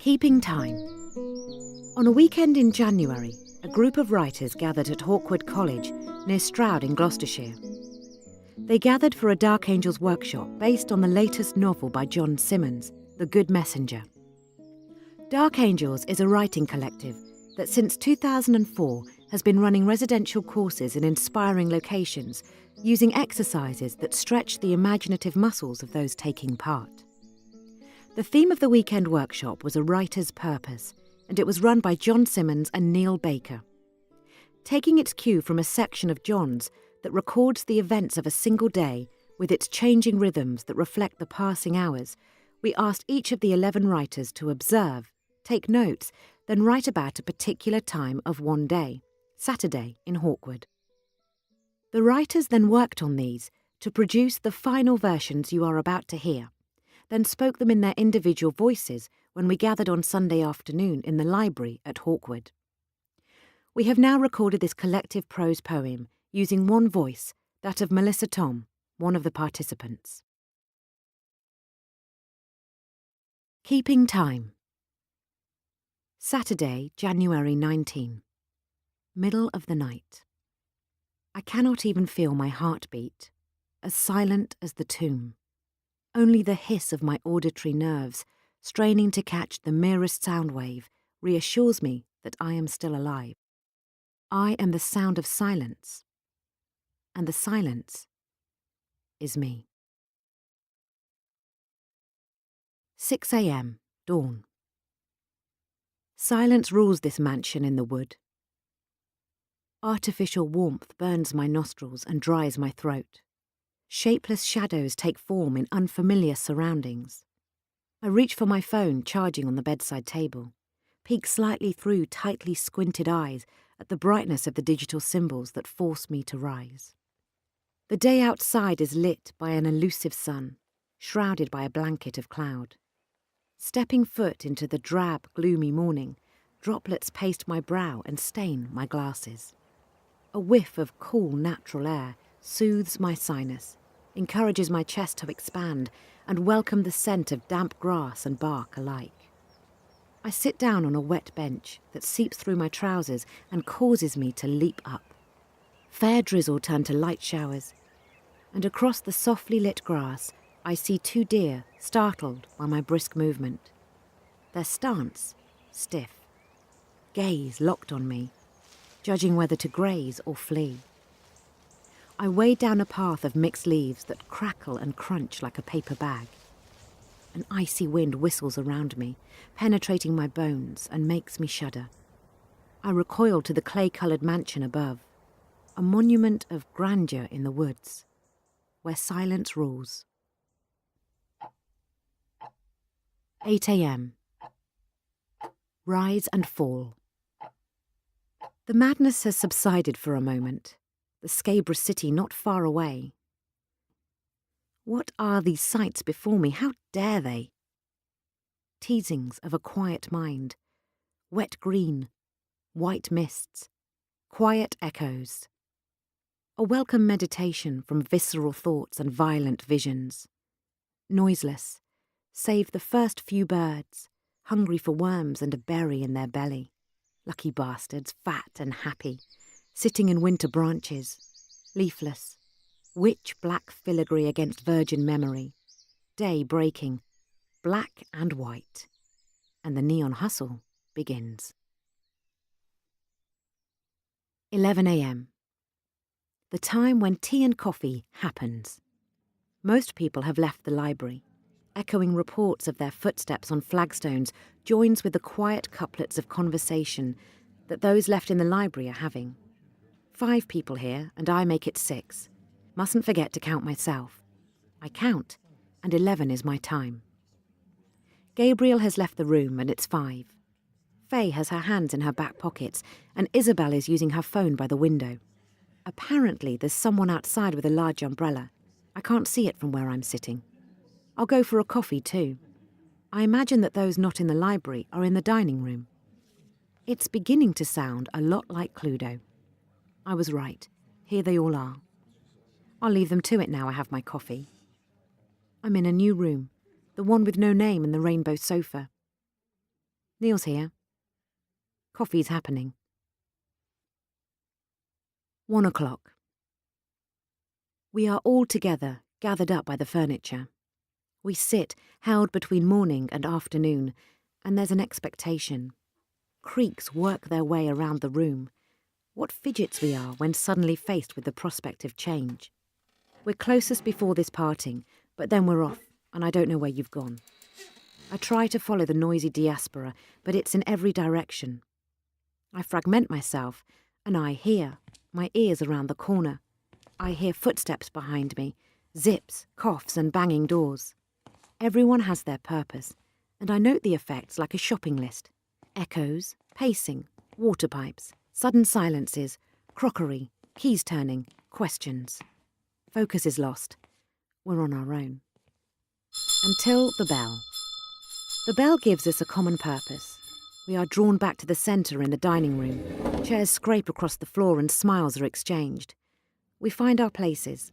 Keeping time. On a weekend in January, a group of writers gathered at Hawkwood College near Stroud in Gloucestershire. They gathered for a Dark Angels workshop based on the latest novel by John Simmons, The Good Messenger. Dark Angels is a writing collective that since 2004 has been running residential courses in inspiring locations using exercises that stretch the imaginative muscles of those taking part. The theme of the weekend workshop was a writer's purpose, and it was run by John Simmons and Neil Baker. Taking its cue from a section of John's that records the events of a single day with its changing rhythms that reflect the passing hours, we asked each of the 11 writers to observe, take notes, then write about a particular time of one day, Saturday in Hawkwood. The writers then worked on these to produce the final versions you are about to hear, then spoke them in their individual voices when we gathered on Sunday afternoon in the library at Hawkwood. We have now recorded this collective prose poem using one voice, that of Melissa Thom, one of the participants. Keeping time. Saturday, January 19. Middle of the night. I cannot even feel my heartbeat, as silent as the tomb. Only the hiss of my auditory nerves, straining to catch the merest sound wave, reassures me that I am still alive. I am the sound of silence, and the silence is me. 6 a.m, dawn. Silence rules this mansion in the wood. Artificial warmth burns my nostrils and dries my throat. Shapeless shadows take form in unfamiliar surroundings. I reach for my phone charging on the bedside table, peek slightly through tightly squinted eyes at the brightness of the digital symbols that force me to rise. The day outside is lit by an elusive sun, shrouded by a blanket of cloud. Stepping foot into the drab, gloomy morning, droplets paste my brow and stain my glasses. A whiff of cool, natural air soothes my sinus, encourages my chest to expand, and welcome the scent of damp grass and bark alike. I sit down on a wet bench that seeps through my trousers and causes me to leap up. Fair drizzle turned to light showers, and across the softly lit grass I see 2 deer startled by my brisk movement. Their stance stiff, gaze locked on me, judging whether to graze or flee. I wade down a path of mixed leaves that crackle and crunch like a paper bag. An icy wind whistles around me, penetrating my bones and makes me shudder. I recoil to the clay-coloured mansion above, a monument of grandeur in the woods, where silence rules. 8 a.m. Rise and fall. The madness has subsided for a moment, the Scabrous city not far away. What are these sights before me? How dare they? Teasings of a quiet mind, wet green, white mists, quiet echoes. A welcome meditation from visceral thoughts and violent visions. Noiseless, save the first few birds, hungry for worms and a berry in their belly. Lucky bastards, fat and happy, sitting in winter branches, leafless, witch black filigree against virgin memory, day breaking, black and white, and the neon hustle begins. 11 a.m. The time when tea and coffee happens. Most people have left the library. Echoing reports of their footsteps on flagstones joins with the quiet couplets of conversation that those left in the library are having. 5 people here, and I make it 6. Mustn't forget to count myself. I count, and 11 is my time. Gabriel has left the room, and it's 5. Faye has her hands in her back pockets, and Isabel is using her phone by the window. Apparently, there's someone outside with a large umbrella. I can't see it from where I'm sitting. I'll go for a coffee too. I imagine that those not in the library are in the dining room. It's beginning to sound a lot like Cluedo. I was right. Here they all are. I'll leave them to it now I have my coffee. I'm in a new room, the one with no name and the rainbow sofa. Neil's here. Coffee's happening. 1 o'clock. We are all together, gathered up by the furniture. We sit, held between morning and afternoon, and there's an expectation. Creaks work their way around the room. What fidgets we are when suddenly faced with the prospect of change. We're closest before this parting, but then we're off, and I don't know where you've gone. I try to follow the noisy diaspora, but it's in every direction. I fragment myself, and I hear, my ears around the corner. I hear footsteps behind me, zips, coughs, and banging doors. Everyone has their purpose, and I note the effects like a shopping list. Echoes, pacing, water pipes, sudden silences, crockery, keys turning, questions. Focus is lost. We're on our own. Until the bell. The bell gives us a common purpose. We are drawn back to the centre in the dining room. Chairs scrape across the floor and smiles are exchanged. We find our places.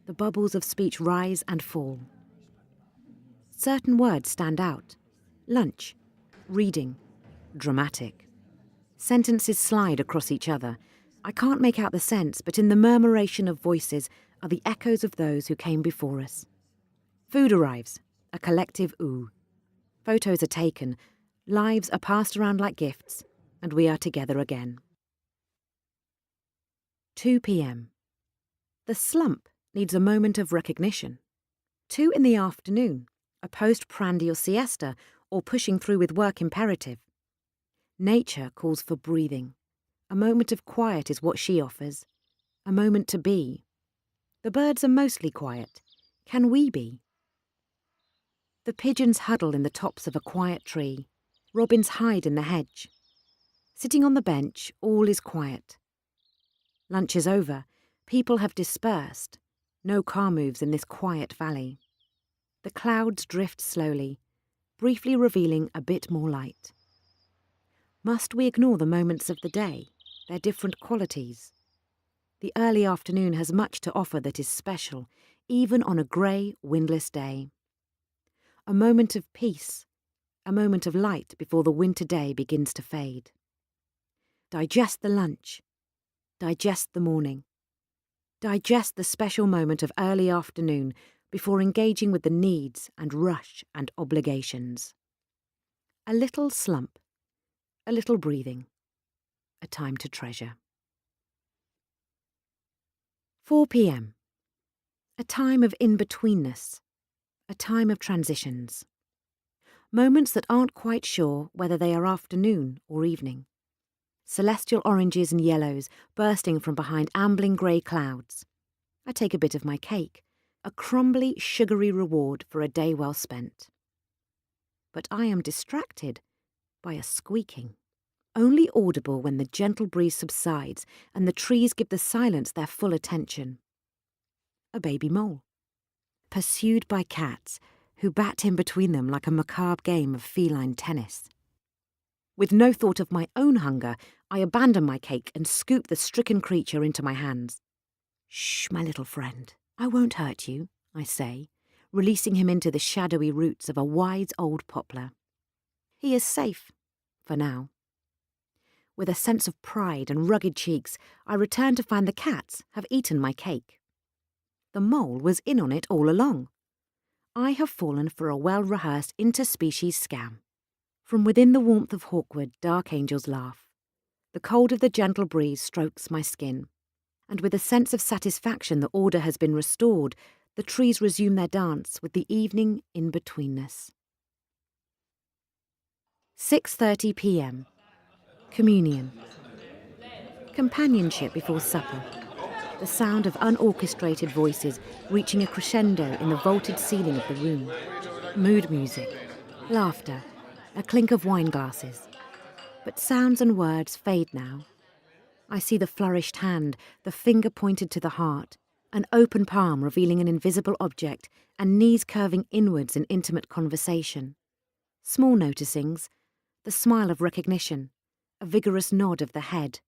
The bubbles of speech rise and fall. Certain words stand out. Lunch, reading, dramatic. Sentences slide across each other. I can't make out the sense, but in the murmuration of voices are the echoes of those who came before us. Food arrives, a collective ooh. Photos are taken, lives are passed around like gifts, and we are together again. 2 p.m. The slump needs a moment of recognition. 2 in the afternoon, a post-prandial siesta or pushing through with work imperative. Nature calls for breathing. A moment of quiet is what she offers. A moment to be. The birds are mostly quiet. Can we be? The pigeons huddle in the tops of a quiet tree. Robins hide in the hedge. Sitting on the bench, all is quiet. Lunch is over. People have dispersed. No car moves in this quiet valley. The clouds drift slowly, briefly revealing a bit more light. Must we ignore the moments of the day, their different qualities? The early afternoon has much to offer that is special, even on a grey, windless day. A moment of peace, a moment of light before the winter day begins to fade. Digest the lunch. Digest the morning. Digest the special moment of early afternoon before engaging with the needs and rush and obligations. A little slump, a little breathing, a time to treasure. 4 p.m. A time of in-betweenness, a time of transitions. Moments that aren't quite sure whether they are afternoon or evening. Celestial oranges and yellows bursting from behind ambling grey clouds. I take a bit of my cake, a crumbly, sugary reward for a day well spent. But I am distracted by a squeaking, only audible when the gentle breeze subsides and the trees give the silence their full attention. A baby mole, pursued by cats who bat in between them like a macabre game of feline tennis. With no thought of my own hunger, I abandon my cake and scoop the stricken creature into my hands. "Shh, my little friend. I won't hurt you," I say, releasing him into the shadowy roots of a wise old poplar. He is safe, for now. With a sense of pride and rugged cheeks, I return to find the cats have eaten my cake. The mole was in on it all along. I have fallen for a well-rehearsed interspecies scam. From within the warmth of Hawkwood, dark angels laugh. The cold of the gentle breeze strokes my skin. And with a sense of satisfaction that order has been restored, the trees resume their dance with the evening in-betweenness. 6:30 p.m. Communion. Companionship before supper. The sound of unorchestrated voices reaching a crescendo in the vaulted ceiling of the room. Mood music. Laughter. A clink of wine glasses. But sounds and words fade now. I see the flourished hand, the finger pointed to the heart, an open palm revealing an invisible object, and knees curving inwards in intimate conversation. Small noticings, the smile of recognition, a vigorous nod of the head.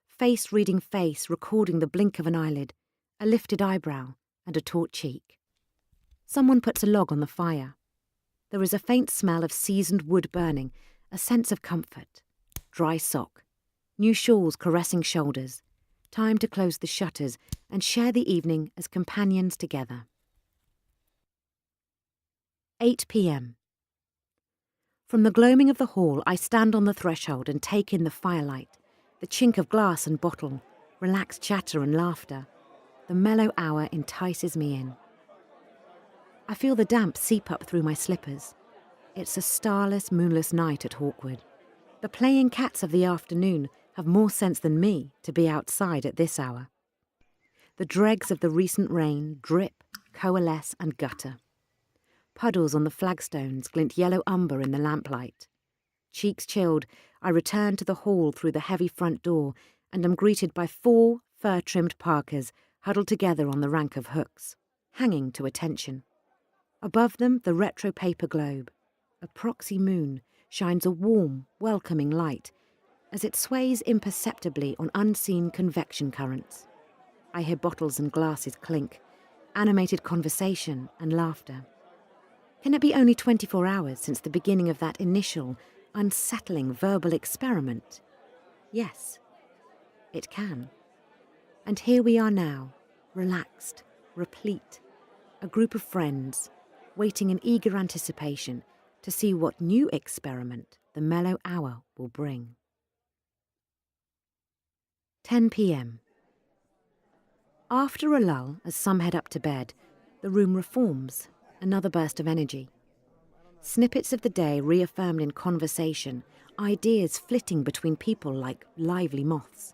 Face reading face, recording the blink of an eyelid, a lifted eyebrow, and a taut cheek. Someone puts a log on the fire. There is a faint smell of seasoned wood burning, a A sense of comfort. Dry sock. New shawls caressing shoulders. Time to close the shutters and share the evening as companions together. 8 p.m. From the gloaming of the hall, I stand on the threshold and take in the firelight, the chink of glass and bottle, relaxed chatter and laughter. The mellow hour entices me in. I feel the damp seep up through my slippers. It's a starless, moonless night at Hawkwood. The playing cats of the afternoon have more sense than me to be outside at this hour. The dregs of the recent rain drip, coalesce and gutter. Puddles on the flagstones glint yellow umber in the lamplight. Cheeks chilled, I return to the hall through the heavy front door and am greeted by 4 fur-trimmed parkers huddled together on the rank of hooks, hanging to attention. Above them, the retro paper globe. A proxy moon shines a warm, welcoming light as it sways imperceptibly on unseen convection currents. I hear bottles and glasses clink, animated conversation and laughter. Can it be only 24 hours since the beginning of that initial, unsettling verbal experiment? Yes, it can. And here we are now, relaxed, replete, a group of friends, waiting in eager anticipation to see what new experiment the mellow hour will bring. 10 p.m. After a lull, as some head up to bed, the room reforms, another burst of energy. Snippets of the day reaffirmed in conversation, ideas flitting between people like lively moths.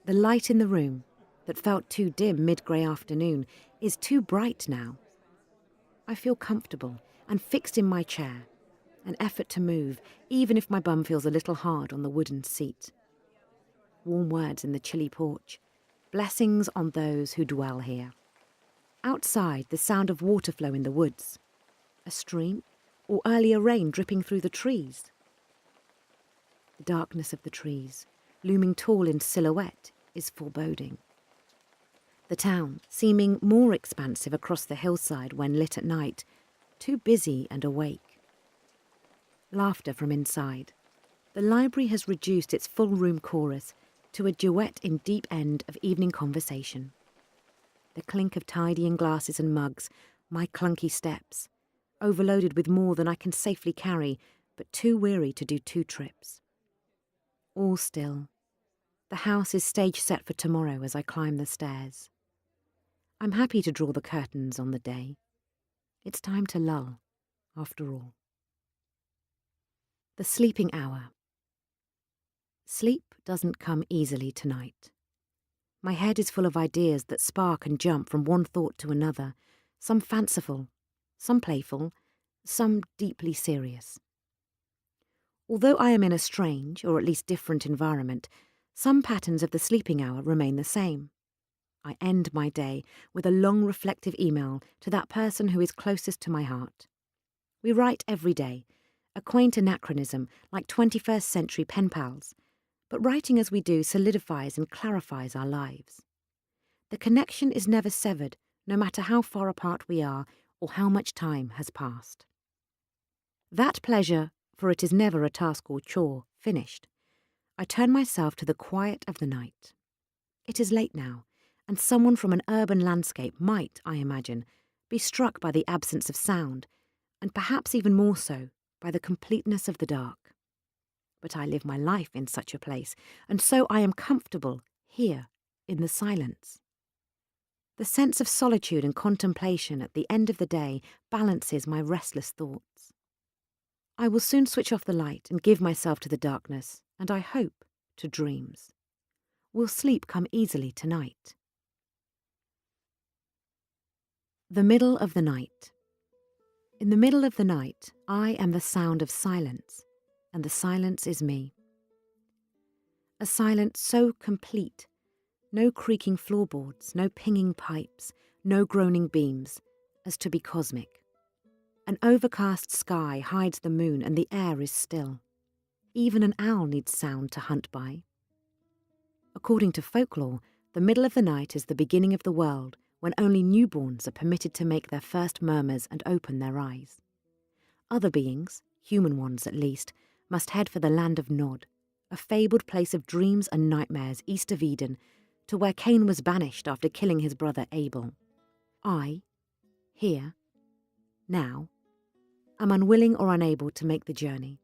The light in the room, that felt too dim mid-grey afternoon, is too bright now. I feel comfortable and fixed in my chair, an effort to move, even if my bum feels a little hard on the wooden seat. Warm words in the chilly porch, blessings on those who dwell here. Outside, the sound of water flow in the woods. A stream, or earlier rain dripping through the trees. The darkness of the trees, looming tall in silhouette, is foreboding. The town, seeming more expansive across the hillside when lit at night, too busy and awake. Laughter from inside. The library has reduced its full-room chorus to a duet in deep end of evening conversation. The clink of tidying glasses and mugs, my clunky steps, overloaded with more than I can safely carry, but too weary to do 2 trips. All still. The house is stage set for tomorrow as I climb the stairs. I'm happy to draw the curtains on the day. It's time to lull, after all. The sleeping hour. Sleep doesn't come easily tonight. My head is full of ideas that spark and jump from one thought to another, some fanciful, some playful, some deeply serious. Although I am in a strange, or at least different environment, some patterns of the sleeping hour remain the same. I end my day with a long reflective email to that person who is closest to my heart. We write every day, a quaint anachronism like 21st century pen pals, but writing as we do solidifies and clarifies our lives. The connection is never severed, no matter how far apart we are or how much time has passed. That pleasure, for it is never a task or chore, finished, I turn myself to the quiet of the night. It is late now, and someone from an urban landscape might, I imagine, be struck by the absence of sound, and perhaps even more so by the completeness of the dark. But I live my life in such a place, and so I am comfortable here in the silence. The sense of solitude and contemplation at the end of the day balances my restless thoughts. I will soon switch off the light and give myself to the darkness, and I hope to dreams. Will sleep come easily tonight? The middle of the night. In the middle of the night, I am the sound of silence, and the silence is me. A silence so complete, no creaking floorboards, no pinging pipes, no groaning beams, as to be cosmic. An overcast sky hides the moon and the air is still. Even an owl needs sound to hunt by. According to folklore, the middle of the night is the beginning of the world, when only newborns are permitted to make their first murmurs and open their eyes. Other beings, human ones at least, must head for the land of Nod, a fabled place of dreams and nightmares east of Eden, to where Cain was banished after killing his brother Abel. I, here, now, am unwilling or unable to make the journey.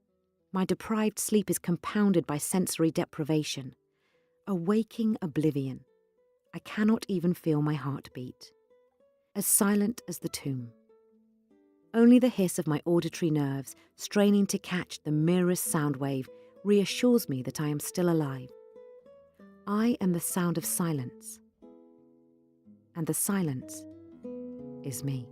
My deprived sleep is compounded by sensory deprivation, a waking oblivion. I cannot even feel my heartbeat. As silent as the tomb. Only the hiss of my auditory nerves, straining to catch the merest sound wave, reassures me that I am still alive. I am the sound of silence, and the silence is me.